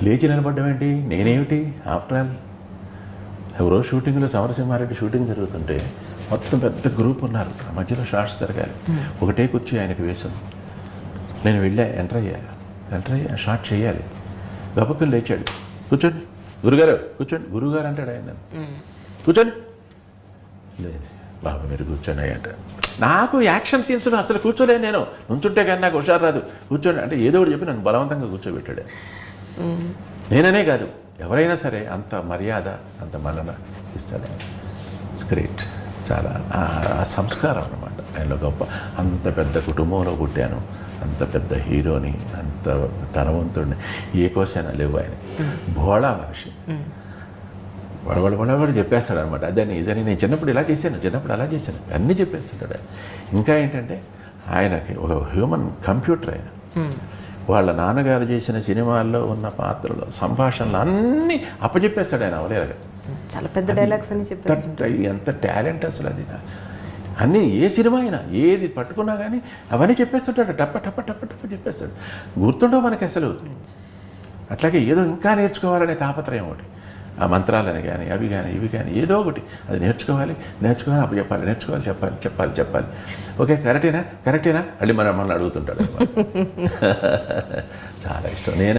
లేచి నిలబడ్డం ఏంటి, నేనేమిటి, after all ఎవరో షూటింగ్లో సమరసింహారెడ్డి షూటింగ్ జరుగుతుంటే మొత్తం పెద్ద గ్రూప్ ఉన్నారు, మధ్యలో షార్ట్స్ జరగాలి, ఒకటే కూర్చి ఆయనకు వేసాం. నేను వెళ్ళా, ఎంటర్ అయ్యా షార్ట్ చేయాలి. గబక్కలు లేచాడు, కూర్చోండి గురుగారు, కూర్చోండి. గురుగారు అంటాడు ఆయన, కూర్చోండి. లేదు బాబు మీరు కూర్చొని అంట. నాకు యాక్షన్ సీన్స్లో అసలు కూర్చోలేను, నేను నుంచుంటే కానీ నాకు హుషారు రాదు. కూర్చోండి అంటే ఏదో ఒకటి చెప్పి నన్ను బలవంతంగా కూర్చోబెట్టాడు. నేననే కాదు, ఎవరైనా సరే అంత మర్యాద, అంత మన్నన ఇస్తాడు. It's great. చాలా ఆ సంస్కారం అన్నమాట ఆయనలో గొప్ప. అంత పెద్ద కుటుంబంలో పుట్టాను, అంత పెద్ద హీరోని, అంత ధనవంతుడిని, ఏ కోసైనా లేవు ఆయన. భోళా మనిషి, వడవడ చెప్పేస్తాడు అనమాట. ఇదని నేను చిన్నప్పుడు ఇలా చేశాను, చిన్నప్పుడు అలా చేశాను, అన్నీ చెప్పేస్తాడు. ఇంకా ఏంటంటే ఆయనకి ఒక హ్యూమన్ కంప్యూటర్ ఆయన. వాళ్ళ నాన్నగారు చేసిన సినిమాల్లో ఉన్న పాత్రలు, సంభాషణలు అన్నీ అప్పచెప్పేస్తాడు ఆయన అవలేరుగా. చాలా పెద్ద డైలాగ్స్ అని చెప్పేస్తాడు. ఎంత టాలెంట్ అసలు అది. అన్నీ ఏ సినిమా అయినా ఏది పట్టుకున్నా కానీ అవన్నీ చెప్పేస్తుంటాడు, టప్ప టప్ప టప్ప టప్ప చెప్పేస్తాడు. గుర్తుండవు మనకి అసలు. అట్లాగే ఏదో ఇంకా నేర్చుకోవాలనే తాపత్రయం ఒకటి, ఆ మంత్రాలని కానీ అవి కానీ ఇవి కానీ ఏదో ఒకటి అది నేర్చుకోవాలి అప్పు చెప్పాలి, చెప్పాలి. ఓకే కరెక్టేనా మళ్ళీ మనల్ని అడుగుతుంటాడు. చాలా ఇష్టం. నేను